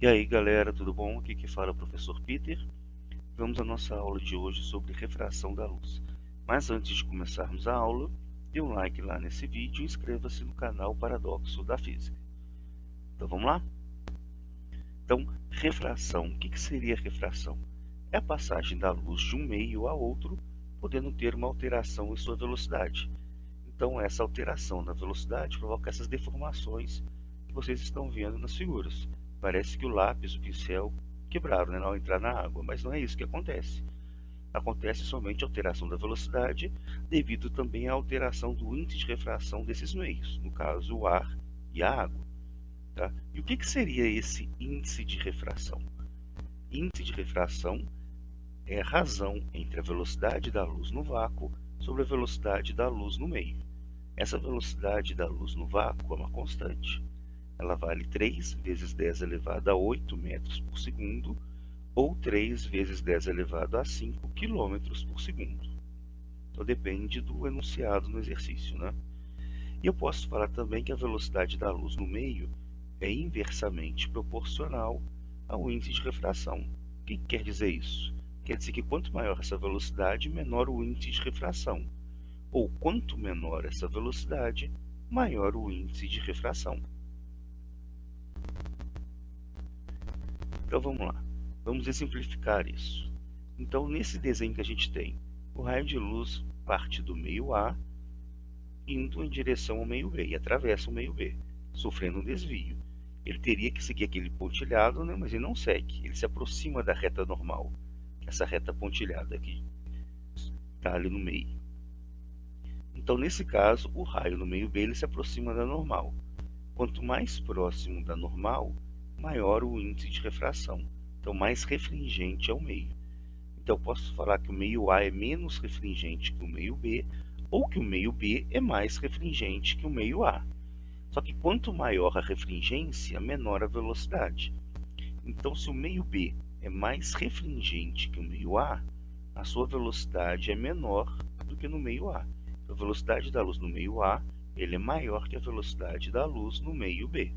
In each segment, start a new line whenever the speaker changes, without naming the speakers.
E aí galera, tudo bom? Aqui que fala é o professor Peter. Vamos à nossa aula de hoje sobre refração da luz. Mas antes de começarmos a aula, dê um like lá nesse vídeo e inscreva-se no canal Paradoxo da Física. Então vamos lá? Então, refração. O que seria refração? É a passagem da luz de um meio a outro, podendo ter uma alteração em sua velocidade. Então essa alteração na velocidade provoca essas deformações que vocês estão vendo nas figuras. Parece que o lápis, o pincel quebraram, né, ao entrar na água, mas não é isso que acontece. Acontece somente a alteração da velocidade, devido também à alteração do índice de refração desses meios, no caso o ar e a água. Tá? E o que seria esse índice de refração? Índice de refração é a razão entre a velocidade da luz no vácuo sobre a velocidade da luz no meio. Essa velocidade da luz no vácuo é uma constante. Ela vale 3 vezes 10 elevado a 8 metros por segundo ou 3 vezes 10 elevado a 5 quilômetros por segundo. Então depende do enunciado no exercício, né? E eu posso falar também que a velocidade da luz no meio é inversamente proporcional ao índice de refração. O que quer dizer isso? Quer dizer que quanto maior essa velocidade, menor o índice de refração. Ou quanto menor essa velocidade, maior o índice de refração. Então vamos lá, vamos exemplificar isso. Então nesse desenho que a gente tem, o raio de luz parte do meio A, indo em direção ao meio B, e atravessa o meio B, sofrendo um desvio. Ele teria que seguir aquele pontilhado, né, mas ele não segue, ele se aproxima da reta normal, essa reta pontilhada aqui, está ali no meio. Então nesse caso, o raio no meio B ele se aproxima da normal. Quanto mais próximo da normal, maior o índice de refração. Então mais refringente é o meio. Então eu posso falar que o meio A é menos refringente que o meio B, ou que o meio B é mais refringente que o meio A. Só que quanto maior a refringência, menor a velocidade. Então se o meio B é mais refringente que o meio A sua velocidade é menor do que no meio A. A velocidade da luz no meio A ele é maior que a velocidade da luz no meio B.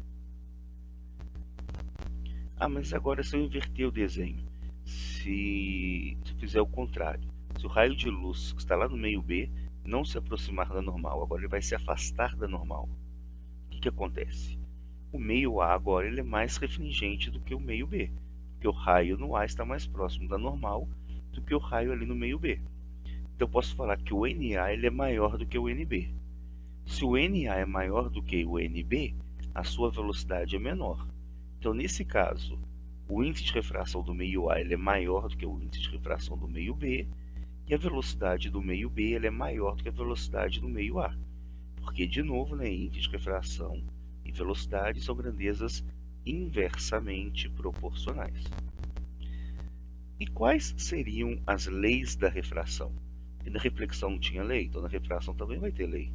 Ah, mas agora se eu inverter o desenho, se eu fizer o contrário, se o raio de luz que está lá no meio B não se aproximar da normal, agora ele vai se afastar da normal, o que acontece? O meio A agora ele é mais refringente do que o meio B, porque o raio no A está mais próximo da normal do que o raio ali no meio B. Então eu posso falar que o NA ele é maior do que o NB. Se o NA é maior do que o NB, a sua velocidade é menor. Então nesse caso, o índice de refração do meio A ele é maior do que o índice de refração do meio B, e a velocidade do meio B ele é maior do que a velocidade do meio A. Porque, de novo, né, índice de refração e velocidade são grandezas inversamente proporcionais. E quais seriam as leis da refração? E na reflexão não tinha lei, então na refração também vai ter lei.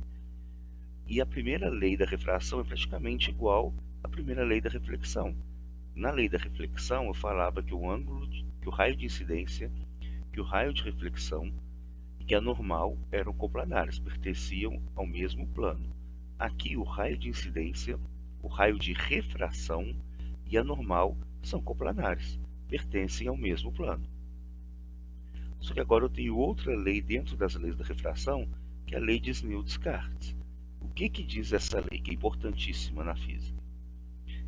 E a primeira lei da refração é praticamente igual à primeira lei da reflexão. Na lei da reflexão eu falava que que o raio de incidência, que o raio de reflexão e que a normal eram coplanares, pertenciam ao mesmo plano. Aqui o raio de incidência, o raio de refração e a normal são coplanares, pertencem ao mesmo plano. Só que agora eu tenho outra lei dentro das leis da refração, que é a lei de Snell-Descartes. O que diz essa lei, que é importantíssima na física?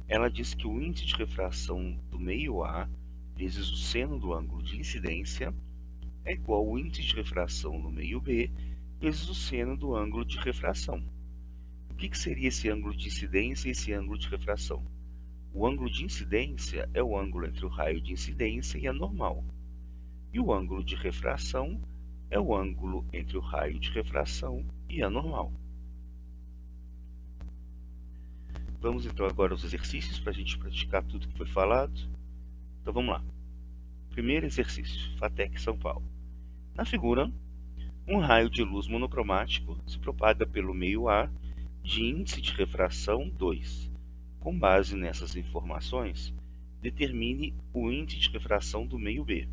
Ela diz que o índice de refração do meio A vezes o seno do ângulo de incidência é igual ao índice de refração no meio B vezes o seno do ângulo de refração. O que seria esse ângulo de incidência e esse ângulo de refração? O ângulo de incidência é o ângulo entre o raio de incidência e a normal. E o ângulo de refração é o ângulo entre o raio de refração e a normal. Vamos então agora aos exercícios para a gente praticar tudo que foi falado. Então vamos lá. Primeiro exercício, FATEC São Paulo. Na figura, um raio de luz monocromático se propaga pelo meio A de índice de refração 2. Com base nessas informações, determine o índice de refração do meio B.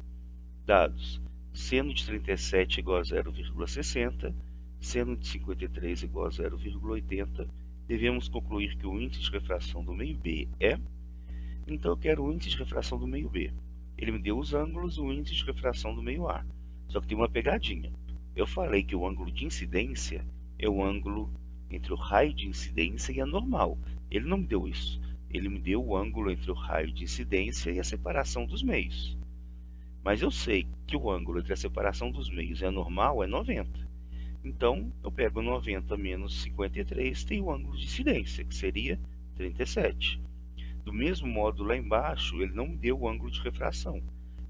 Dados: seno de 37 igual a 0,60, seno de 53 igual a 0,80, devemos concluir que o índice de refração do meio B é... Então eu quero o índice de refração do meio B. Ele me deu os ângulos e o índice de refração do meio A. Só que tem uma pegadinha. Eu falei que o ângulo de incidência é o ângulo entre o raio de incidência e a normal. Ele não me deu isso. Ele me deu o ângulo entre o raio de incidência e a separação dos meios. Mas eu sei que o ângulo entre a separação dos meios e a normal é 90. Então, eu pego 90 menos 53, tem o ângulo de incidência, que seria 37. Do mesmo modo, lá embaixo, ele não me deu o ângulo de refração.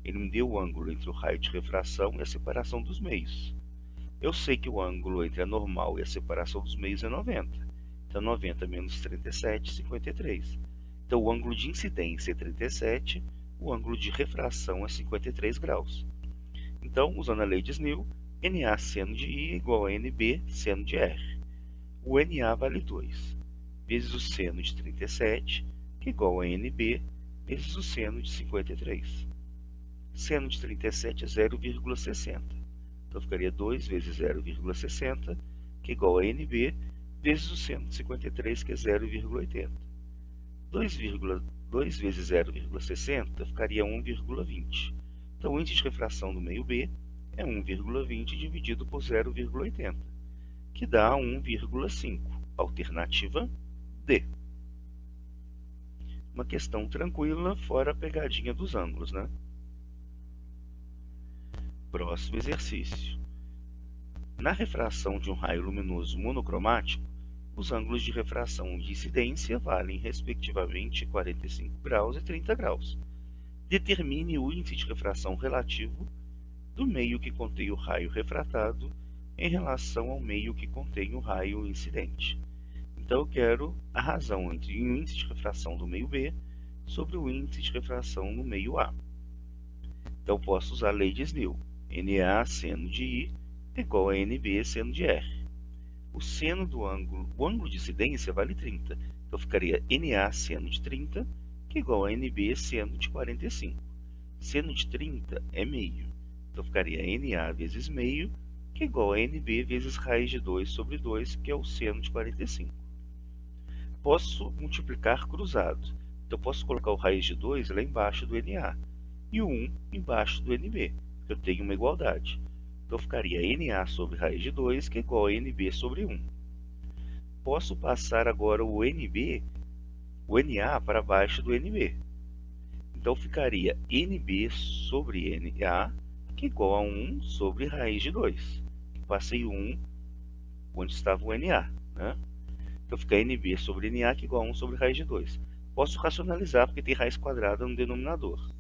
Ele me deu o ângulo entre o raio de refração e a separação dos meios. Eu sei que o ângulo entre a normal e a separação dos meios é 90. Então, 90 menos 37, 53. Então, o ângulo de incidência é 37, o ângulo de refração é 53 graus. Então, usando a lei de Snell, NA seno de I é igual a NB seno de R. O NA vale 2, vezes o seno de 37, que é igual a NB, vezes o seno de 53. Seno de 37 é 0,60. Então, ficaria 2 vezes 0,60, que é igual a NB, vezes o seno de 53, que é 0,80. 2 vezes 0,60 ficaria 1,20. Então, o índice de refração do meio B é 1,20 dividido por 0,80, que dá 1,5. Alternativa D. Uma questão tranquila, fora a pegadinha dos ângulos, né? Próximo exercício. Na refração de um raio luminoso monocromático, os ângulos de refração e de incidência valem respectivamente 45 graus e 30 graus. Determine o índice de refração relativo do meio que contém o raio refratado em relação ao meio que contém o raio incidente. Então eu quero a razão entre o índice de refração do meio B sobre o índice de refração no meio A. Então posso usar a lei de Snell. NA seno de I é igual a NB seno de R. O ângulo de incidência vale 30. Então ficaria NA seno de 30, que é igual a NB seno de 45. Seno de 30 é meio. Então ficaria NA vezes meio, que é igual a NB vezes raiz de 2 sobre 2, que é o seno de 45. Posso multiplicar cruzado. Então posso colocar o raiz de 2 lá embaixo do NA e o 1 embaixo do NB, porque eu tenho uma igualdade. Então ficaria NA sobre raiz de 2, que é igual a NB sobre 1. Posso passar agora o NA para baixo do NB. Então ficaria NB sobre NA, que é igual a 1 sobre raiz de 2. Passei o 1 onde estava o NA, né? Então fica NB sobre NA, que é igual a 1 sobre raiz de 2. Posso racionalizar porque tem raiz quadrada no denominador.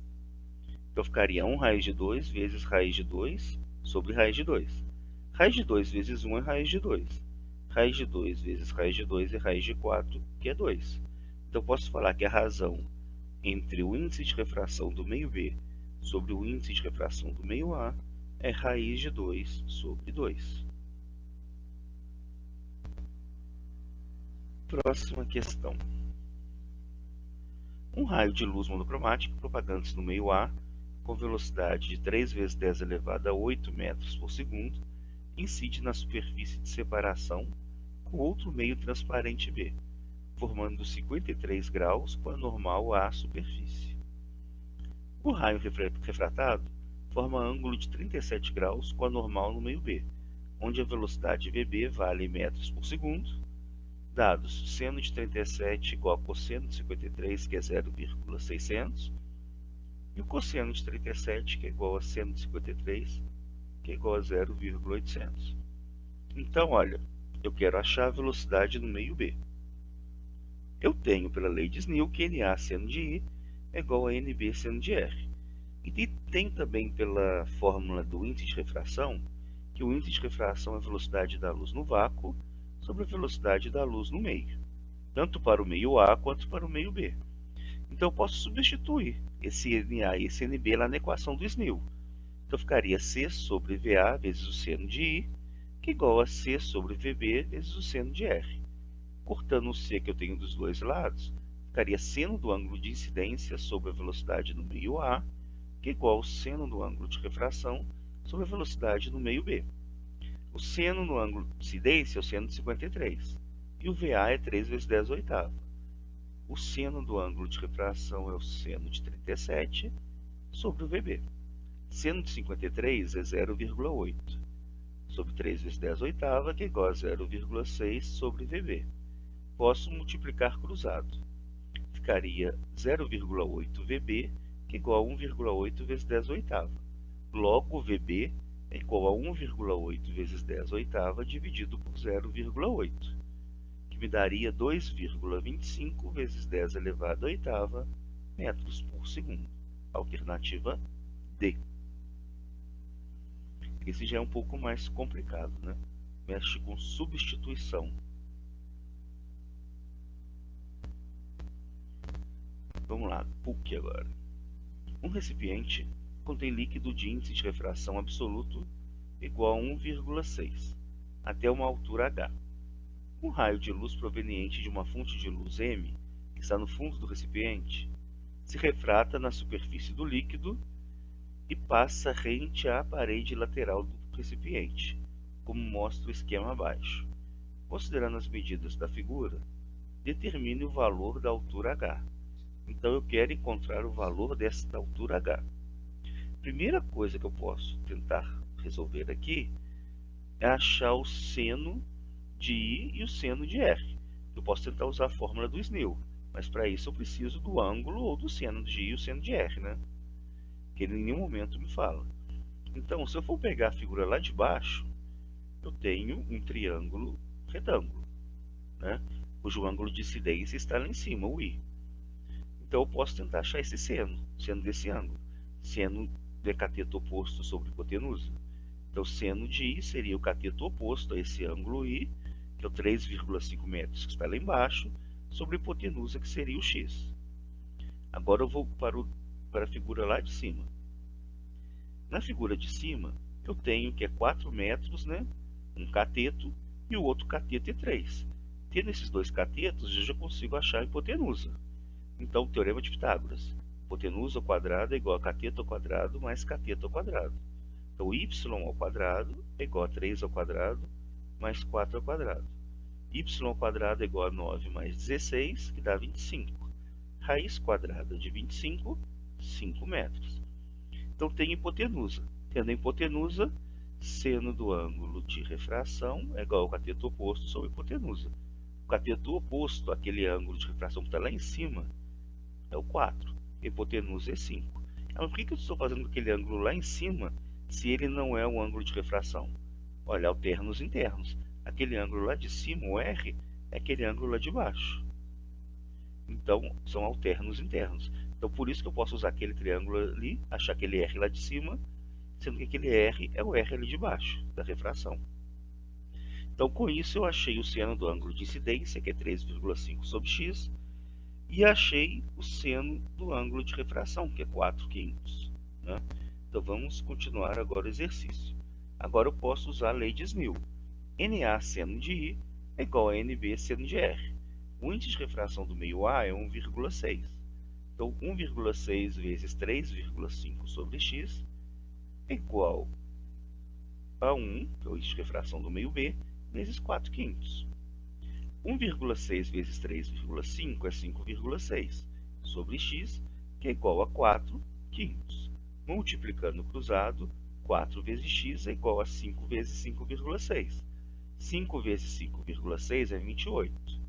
Então ficaria 1 raiz de 2 vezes raiz de 2 sobre raiz de 2. Raiz de 2 vezes 1 é raiz de 2. Raiz de 2 vezes raiz de 2 é raiz de 4, que é 2. Então posso falar que a razão entre o índice de refração do meio B sobre o índice de refração do meio A é raiz de 2 sobre 2. Próxima questão. Um raio de luz monocromático propagando-se no meio A com velocidade de 3 vezes 10 elevado a 8 metros por segundo incide na superfície de separação com outro meio transparente B, formando 53 graus com a normal à superfície. O raio refratado forma ângulo de 37 graus com a normal no meio B, onde a velocidade VB vale metros por segundo, dados seno de 37 igual a cosseno de 53, que é 0,600, e o cosseno de 37, que é igual a seno de 53, que é igual a 0,800. Então, olha, eu quero achar a velocidade no meio B. Eu tenho pela lei de Snell que NA seno de I é igual a NB seno de R. E tem também pela fórmula do índice de refração, que o índice de refração é a velocidade da luz no vácuo sobre a velocidade da luz no meio, tanto para o meio A quanto para o meio B. Então eu posso substituir esse NA e esse NB lá na equação do Snell. Então ficaria C sobre VA vezes o seno de I, que é igual a C sobre VB vezes o seno de R. Cortando o C que eu tenho dos dois lados, ficaria seno do ângulo de incidência sobre a velocidade no meio A, que é igual ao seno do ângulo de refração sobre a velocidade no meio B. O seno no ângulo de incidência é o seno de 53, e o VA é 3 vezes 10 oitava. o seno do ângulo de refração é o seno de 37 sobre o VB. Seno de 53 é 0,8 sobre 3 vezes 10 oitava, que é igual a 0,6 sobre VB. Posso multiplicar cruzado. Ficaria 0,8 VB, que é igual a 1,8 vezes 10 oitava. Logo, VB é igual a 1,8 vezes 10 oitava dividido por 0,8, que me daria 2,25 vezes 10 elevado a oitava metros por segundo. Alternativa D. Esse já é um pouco mais complicado, né? Mexe com substituição. Vamos lá, PUC agora. Um recipiente contém líquido de índice de refração absoluto igual a 1,6 até uma altura h. Um raio de luz proveniente de uma fonte de luz M, que está no fundo do recipiente, se refrata na superfície do líquido e passa rente à parede lateral do recipiente, como mostra o esquema abaixo. Considerando as medidas da figura, determine o valor da altura h. Então eu quero encontrar o valor desta altura h. Primeira coisa que eu posso tentar resolver aqui é achar o seno de I e o seno de R. Eu posso tentar usar a fórmula do Snell, mas para isso eu preciso do ângulo ou do seno de I e o seno de R, né? Que ele em nenhum momento me fala. Então, se eu for pegar a figura lá de baixo, eu tenho um triângulo retângulo, né? Cujo ângulo de incidência está lá em cima, o I. Então eu posso tentar achar esse seno desse ângulo. Seno de cateto oposto sobre hipotenusa. Então, seno de I seria o cateto oposto a esse ângulo I, que é o 3,5 metros que está lá embaixo, sobre a hipotenusa, que seria o X. Agora eu vou para a figura lá de cima. Na figura de cima, eu tenho que é 4 metros, né? Um cateto, e o outro cateto é 3. Tendo esses dois catetos, eu já consigo achar a hipotenusa. Então, teorema de Pitágoras. Hipotenusa ao quadrado é igual a cateto ao quadrado mais cateto ao quadrado. Então, y ao quadrado é igual a 3 ao quadrado mais 4 ao quadrado. Y ao quadrado é igual a 9 mais 16, que dá 25. Raiz quadrada de 25, 5 metros. Então, tem hipotenusa. Tendo a hipotenusa, seno do ângulo de refração é igual ao cateto oposto sobre a hipotenusa. O cateto oposto àquele ângulo de refração que está lá em cima é o 4. A hipotenusa é 5. Então, por que eu estou fazendo aquele ângulo lá em cima se ele não é um ângulo de refração? Olha, alternos internos. Aquele ângulo lá de cima, o R, é aquele ângulo lá de baixo. Então, são alternos internos. Então, por isso que eu posso usar aquele triângulo ali, achar aquele R lá de cima, sendo que aquele R é o R ali de baixo, da refração. Então, com isso, eu achei o seno do ângulo de incidência, que é 3,5 sobre x, e achei o seno do ângulo de refração, que é 4/5, né? Então, vamos continuar agora o exercício. Agora eu posso usar a lei de Snell. NA seno de I é igual a NB seno de R. O índice de refração do meio A é 1,6. Então, 1,6 vezes 3,5 sobre x é igual a 1, que é o índice de refração do meio B, vezes 4/5. 1,6 vezes 3,5 é 5,6 sobre x, que é igual a 4/5. Multiplicando cruzado, 4 vezes x é igual a 5 vezes 5,6. 5 vezes 5,6 é 28.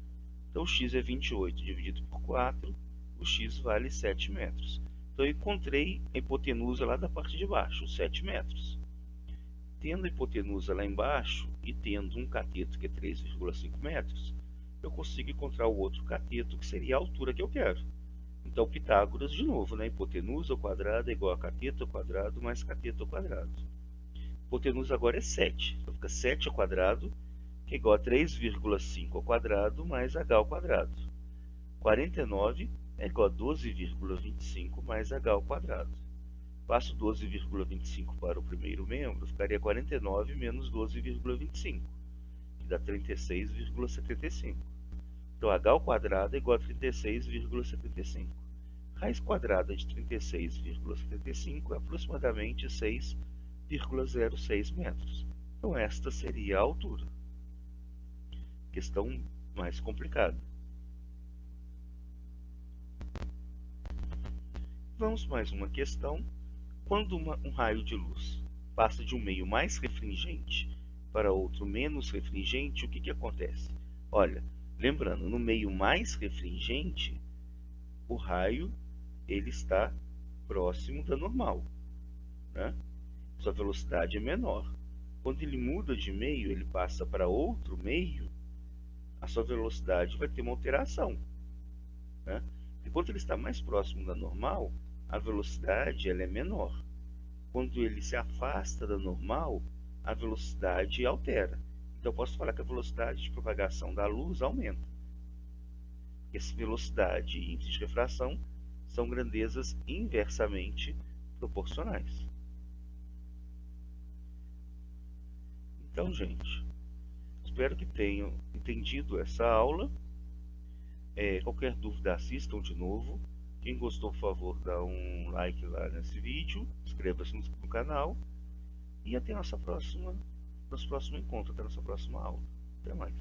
Então, x é 28 dividido por 4, o x vale 7 metros. Então, eu encontrei a hipotenusa lá da parte de baixo, 7 metros. Tendo a hipotenusa lá embaixo e tendo um cateto que é 3,5 metros, eu consigo encontrar o outro cateto, que seria a altura que eu quero. Então, Pitágoras, de novo, né? Hipotenusa ao quadrado é igual a cateto ao quadrado mais cateto ao quadrado. Hipotenusa agora é 7. Então, fica 7 ao quadrado, que é igual a 3,5 ao quadrado mais h ao quadrado. 49 é igual a 12,25 mais h ao quadrado. Passo 12,25 para o primeiro membro, ficaria 49 menos 12,25, que dá 36,75. Então, h ao quadrado é igual a 36,75. Raiz quadrada de 36,75 é aproximadamente 6,06 metros. Então, esta seria a altura. Questão mais complicada. Vamos mais uma questão. Quando um raio de luz passa de um meio mais refringente para outro menos refringente, o que acontece? Olha, lembrando, no meio mais refringente, o raio ele está próximo da normal, né? Sua velocidade é menor. Quando ele muda de meio, ele passa para outro meio, a sua velocidade vai ter uma alteração, né? Enquanto ele está mais próximo da normal, a velocidade ela é menor. Quando ele se afasta da normal, a velocidade altera. Então eu posso falar que a velocidade de propagação da luz aumenta. Essa velocidade e índice de refração são grandezas inversamente proporcionais. Então, gente, espero que tenham entendido essa aula. Qualquer dúvida, assistam de novo. Quem gostou, por favor, dá um like lá nesse vídeo, inscreva-se no canal e até nosso próximo encontro, até nossa próxima aula. Até mais.